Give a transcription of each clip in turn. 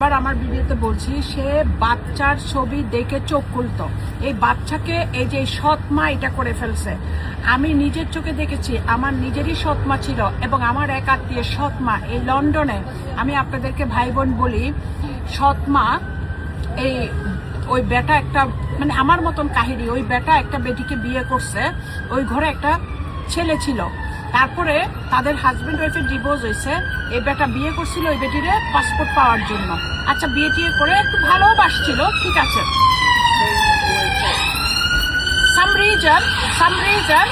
এবার আমার ভিডিওতে বলছি, সে বাচ্চার ছবি দেখে চোখ খুলতো। এই বাচ্চাকে এই যে সৎ মা এটা করে ফেলছে। আমি নিজের চোখে দেখেছি, আমার নিজেরই সৎ মা ছিল এবং আমার এক আত্মীয় সৎ মা এই লন্ডনে। আমি আপনাদেরকে ভাই বোন বলি, সৎ মা এই ওই বেটা একটা মানে আমার মতন কাহিনী, ওই বেটা একটা বেটিকে বিয়ে করছে, ওই ঘরে একটা ছেলে ছিল। তারপরে তাদের হাজবেন্ড ওয়াইফের ডিভোর্স হয়েছে। এই বেটা বিয়ে করছিল ওই বেটিরে পাসপোর্ট পাওয়ার জন্য। আচ্ছা, বিয়ে টিয়ে করে একটু ভালোবাসছিল, ঠিক আছে। সাম রিজন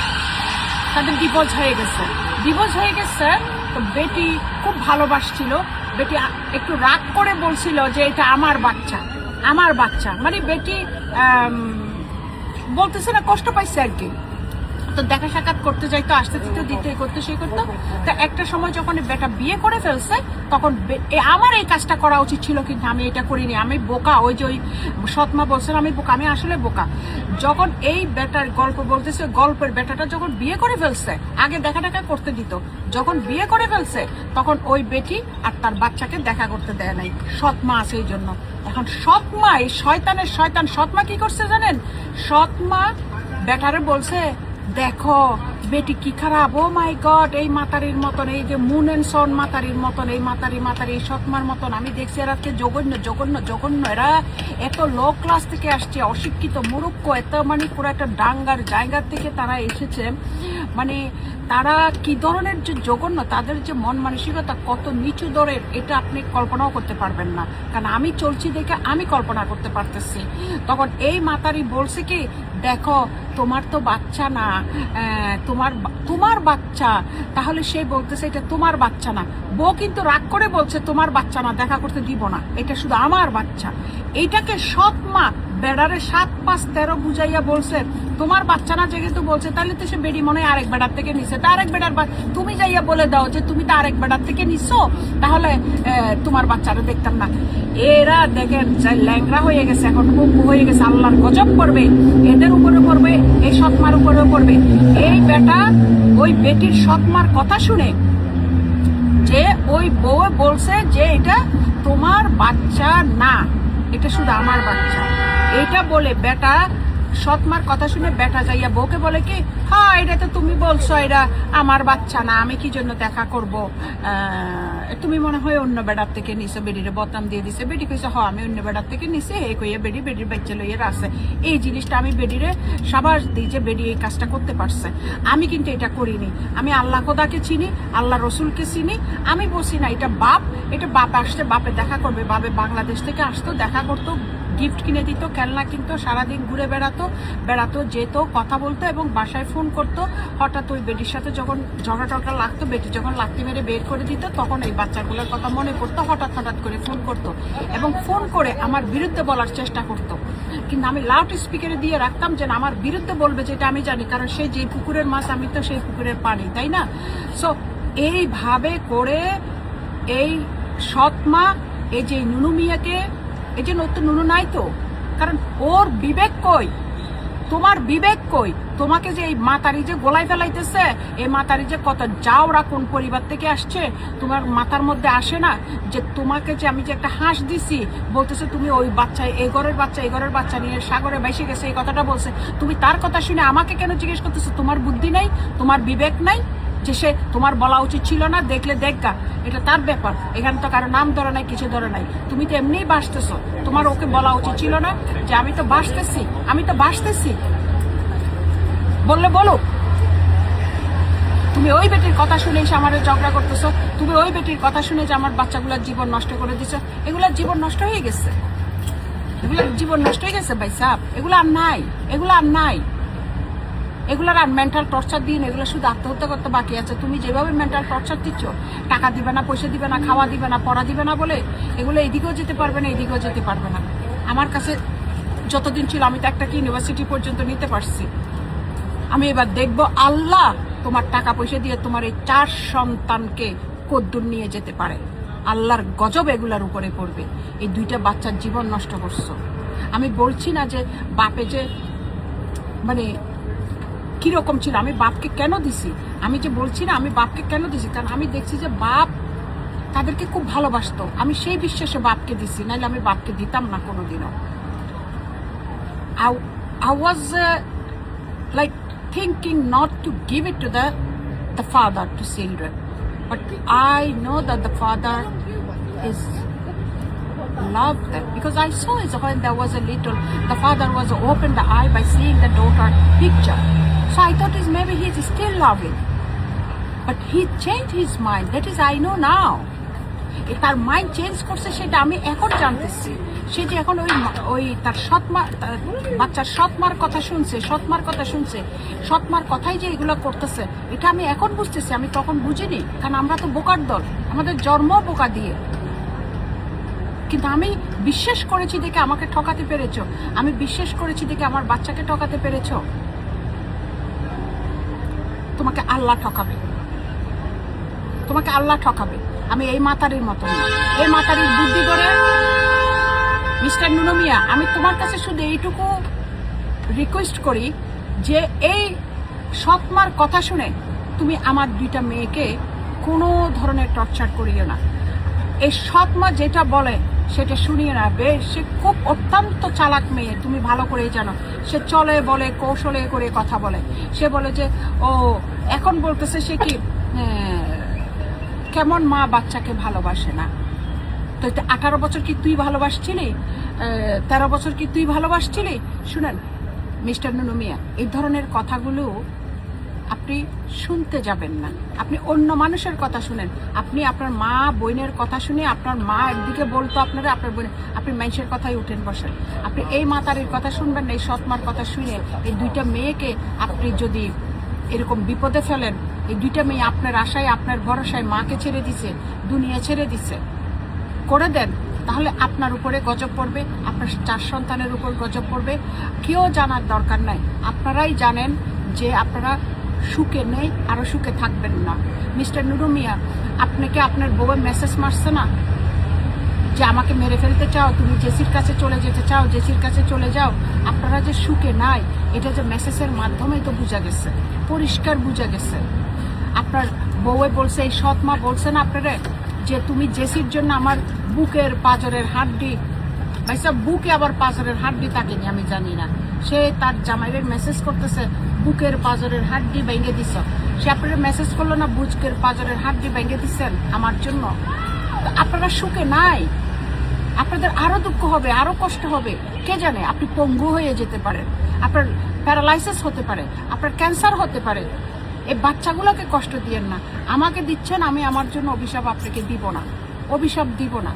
তাদের ডিভোর্স হয়ে গেছে। তো বেটি খুব ভালোবাসছিল। বেটি একটু রাগ করে বলছিল যে এটা আমার বাচ্চা, মানে বেটি বলতেছে না, কষ্ট পাইছে আর কি। তো দেখা সাক্ষাৎ করতে যাইতো, আসতে দিতে করতে সেই করতো। তা একটা সময় যখন বেটা বিয়ে করে ফেলছে, তখন আমার এই কাজটা করা উচিত ছিল, কিন্তু আমি এটা করিনি। আমি বোকা। ওই যে ওই সৎমা বলছেন আমি বোকা, আমি আসলে বোকা। যখন এই বেটার গল্প বলতেছে, গল্পের বেটাটা যখন বিয়ে করে ফেলছে, আগে দেখা করতে দিত। যখন বিয়ে করে ফেলছে, তখন ওই বেটি আর তার বাচ্চাকে দেখা করতে দেয় নাই। সৎমা আছে এই জন্য। এখন সৎমা, এই শয়তানের শয়তান সৎমা কি করছে জানেন? সৎমা বেটারে বলছে, দেখো বেটি কি খারাপ, ও মাই গড, এই মাতারির মতন, এই যে মুন এন্ড সন মাতারির মতন, এই মাতারি সৎমার মতন আমি দেখছি। এরা জঘন্য, এরা এত লো ক্লাস থেকে আসছে, অশিক্ষিত মূর্খ, এত মানে পুরো একটা ডাঙ্গার জায়গা থেকে তারা এসেছে। মানে তারা কি ধরনের যে জঘন্য, তাদের যে মন মানসিকতা কত নিচু দরের, এটা আপনি কল্পনাও করতে পারবেন না। কারণ আমি চলছি দেখে আমি কল্পনা করতে পারতেছি। তখন এই মাতারি বলছে কি, দেখো তোমার তো বাচ্চা না, তোমার বাচ্চা, তাহলে সে বলতেছে এটা তোমার বাচ্চা না। বউ কিন্তু রাগ করে বলছে তোমার বাচ্চা না, দেখা করতে দিব না, এটা শুধু আমার বাচ্চা। এইটাকে সৎ মা বেড়ারে 7, 5, 13 বুঝাইয়া বলছে তোমার বাচ্চা না, যেহেতু বলছে তাহলে তো সে বেড়ি মনে হয় আরেক বেড়ার থেকে নিছে। তা আরেক বেড়ার তুমি যাইয়া বলে দাও যে তুমি তো আরেক বেড়ার থেকে নিছো, তাহলে তোমার বাচ্চারা দেখতাম না। এরা দেখেন ল্যাংরা হয়ে গেছে, এখন কুকু হয়ে গেছে। আল্লাহর গজব করবে, এদের উপরে পড়বে, এই সৎমার উপরেও পড়বে। এই বেটা ওই বেটির সৎমার কথা শুনে যে ওই বউ বলছে যে এটা তোমার বাচ্চা না, এটা শুধু আমার বাচ্চা। এটা বলে বেটা সৎমার কথা শুনে বেটা যাইয়া বউকে বলে কি, হ্যাঁ এটা তো তুমি বলছো এটা আমার বাচ্চা না, আমি কি জন্য দেখা করব, তুমি মনে হয় অন্য বেড়ার থেকে নিছো। বেডিরে বদনাম দিয়ে দিছে। বেডি কইছে হ্যাঁ আমি অন্য বেড়ার থেকে নিছি। এই কইয়া বেডির বাচ্চা লইয়া আছে। এই জিনিসটা আমি বেডিরে সাবাস দিই যে বেডি এই কাজটা করতে পারছে। আমি কিন্তু এটা করিনি। আমি আল্লাহ খোদাকে চিনি, আল্লাহ রসুলকে চিনি। আমি বলছি না এটা বাপ আসছে, বাপে দেখা করবে। বাপে বাংলাদেশ থেকে আসতো, দেখা করতো, গিফট কিনে দিত, খেলনা কিনতো, সারাদিন ঘুরে বেড়াতো, যেত, কথা বলতো এবং বাসায় ফোন করতো। হঠাৎ ওই বেটির সাথে যখন ঝগড়া লাগতো, বেটি যখন লাত্তি মেরে বের করে দিত, তখন এই বাচ্চাগুলোর কথা মনে পড়তো। হঠাৎ করে ফোন করতো এবং ফোন করে আমার বিরুদ্ধে বলার চেষ্টা করতো। কিন্তু আমি লাউড স্পিকারে দিয়ে রাখতাম যে আমার বিরুদ্ধে বলবে, যেটা আমি জানি, কারণ সে যে পুকুরের মাছ, আমি তো সেই পুকুরের পানি, তাই না? সো এইভাবে করে এই সৎমা, এই যে নুনু মিয়াকে, এই যে নতুন নুনু নাই তো, কারণ ওর বিবেক কই, তোমার বিবেক কই? তোমাকে যে এই মাতারি যে গোলাই ফেলাইতেছে, এই মাতারি যে কত যাওরা কোন পরিবার থেকে আসছে, তোমার মাথার মধ্যে আসে না যে তোমাকে যে আমি যে একটা হাঁস দিছি, বলতেছে তুমি ওই বাচ্চা, এই ঘরের বাচ্চা নিয়ে সাগরে ভাসে গেছে, এই কথাটা বলছে। তুমি তার কথা শুনে আমাকে কেন জিজ্ঞেস করতেছো? তোমার বুদ্ধি নাই, তোমার বিবেক নাই যে সে তোমার বলা উচিত ছিল না, দেখলে দেখগা, এটা তার ব্যাপার। এখানে তো কারো নাম ধরে নাই, কিছু ধরে নাই। তুমি তো এমনিই বাসতেছো, তোমার ওকে বলা উচিত ছিল না যে আমি তো বাসতেছি, বললে বলো। তুমি ওই বেটির কথা শুনে এসে আমার ঝগড়া করতেছো, তুমি ওই বেটির কথা শুনে যে আমার বাচ্চাগুলোর জীবন নষ্ট করে দিছো। এগুলোর জীবন নষ্ট হয়ে গেছে, ভাই সাহেব। এগুলো আর নাই। এগুলোর আর মেন্টাল টর্চার দিন, এগুলো শুধু আত্মহত্যা করতে বাকি আছে। তুমি যেভাবে মেন্টাল টর্চার দিচ্ছ, টাকা দিবে না, পয়সা দিবে না, খাওয়া দিবে না, পড়া দিবে না বলে, এগুলো এদিকেও যেতে পারবে না, আমার কাছে যতদিন ছিল আমি তো একটা ইউনিভার্সিটি পর্যন্ত নিতে পারছি। আমি এবার দেখবো আল্লাহ তোমার টাকা পয়সা দিয়ে তোমার এই 4 সন্তানকে কদ্দুর নিয়ে যেতে পারে। আল্লাহর গজব এগুলার উপরে পড়বে। এই 2টা বাচ্চার জীবন নষ্ট করছো। আমি বলছি না যে বাপে যে মানে কিরকম ছিল, আমি বাপকে কেন দিছি, আমি যে বলছি না আমি বাপকে কেন দিছি, কারণ আমি দেখছি যে বাপ তাদেরকে খুব ভালোবাসতো। আমি সেই বিশ্বাসে বাপকে দিছি, নাহলে আমি বাপকে দিতাম না কোনোদিনও। I was like thinking not to give it to the father to children, but I know that the father is loved them, because I saw it when there was a little, the father was opened the eye by seeing the daughter picture, so I thought is maybe he's still loving, but he changed his mind. That is I know now. তার mind change করছে সেটা আমি এখন জানতেছি। সে যে এখন ওই তার বাচ্চার সৎমার কথা শুনছে, সৎমার কথাই যে এগুলো করতেছে, এটা আমি এখন বুঝতেছি। আমি তখন বুঝিনি, কারণ আমরা তো বোকার দল, আমাদের জন্ম বোকা দিয়ে। কিন্তু আমি বিশ্বাস করেছি দেখে আমাকে ঠকাতে পেরেছো, আমি বিশ্বাস করেছি দেখে আমার বাচ্চাকে ঠকাতে পেরেছো। তোমাকে আল্লাহ ঠকাবে, তোমাকে আল্লাহ ঠকাবে। আমি এই মাতারির মতো না, এই মাতারির বুদ্ধি করে। মিস্টার নুনু মিয়া, আমি তোমার কাছে শুধু এইটুকু রিকোয়েস্ট করি যে এই সৎমার কথা শুনে তুমি আমার দুইটা মেয়েকে কোনো ধরনের টর্চার করিও না। এই সৎমা যেটা বলে সেটা শুনিয়ে না। সে খুব অত্যন্ত চালাক মেয়ে, তুমি ভালো করেই জানো। সে চলে বলে, কৌশলে করে কথা বলে। সে বলে যে ও এখন বলতেছে সে কি কেমন মা বাচ্চাকে ভালোবাসে না। তো 18 বছর কি তুই ভালোবাসছিলি? 13 বছর কি তুই ভালোবাসছিলি? শুনেন মিস্টার নুনু মিয়া, এই ধরনের কথাগুলো আপনি শুনতে যাবেন না। আপনি অন্য মানুষের কথা শুনেন। আপনি আপনার মা বোনের কথা শুনে, আপনার মা একদিকে বলতো আপনারা, আপনার বোন, আপনি মানুষের কথাই উঠেন বসেন। আপনি এই মাতারির কথা শুনবেন না। এই সৎমার কথা শুনে এই দুইটা মেয়েকে আপনি যদি এরকম বিপদে ফেলেন, এই দুইটা মেয়ে আপনার আশায়, আপনার ভরসায় মাকে ছেড়ে দিছে, দুনিয়া ছেড়ে দিছে, করে দেন, তাহলে আপনার উপরে গজব পড়বে, আপনার 4 সন্তানের উপর গজব পড়বে। কেউ জানার দরকার নাই, আপনারাই জানেন যে আপনারা সুখে নেই, আরো সুখে থাকবেন না। মিস্টার নুরু মিয়া, আপনাকে আপনার বউয়ের মেসেজ মারছে না যে আমাকে মেরে ফেলতে চাও, তুমি জেসির কাছে চলে যেতে চাও, জেসির কাছে চলে যাও। আপনারা যে সুখে নাই, এটা যে মেসেজের মাধ্যমেই তো বোঝা গেছে, পরিষ্কার বোঝা গেছে। আপনার বউয়ে বলছে, এই সৎ মা বলছে না আপনারা যে তুমি জেসির জন্য আমার বুকের পাঁজরের হাড্ডি, ভাইসা বুকে আবার পাঁজরের হাড্ডি থাকেনি আমি জানি না। সে তার জামাইয়ের মেসেজ করতেছে বুকের পাঁজরের হাড্ডি ভেঙে দিছ। সে আপনারা মেসেজ করলো না বুকের পাঁজরের হাড্ডি ভেঙে দিচ্ছেন আমার জন্য। আপনারা সুখে নাই, আপনাদের আরো দুঃখ হবে, আরো কষ্ট হবে। কে জানে, আপনি পঙ্গু হয়ে যেতে পারেন, আপনার প্যারালাইসিস হতে পারে, আপনার ক্যান্সার হতে পারে। এই বাচ্চাগুলোকে কষ্ট দিয়েন না। আমাকে দিচ্ছেন, আমি আমার জন্য অভিশাপ আপনাকে দিব না, অভিশাপ দিব না।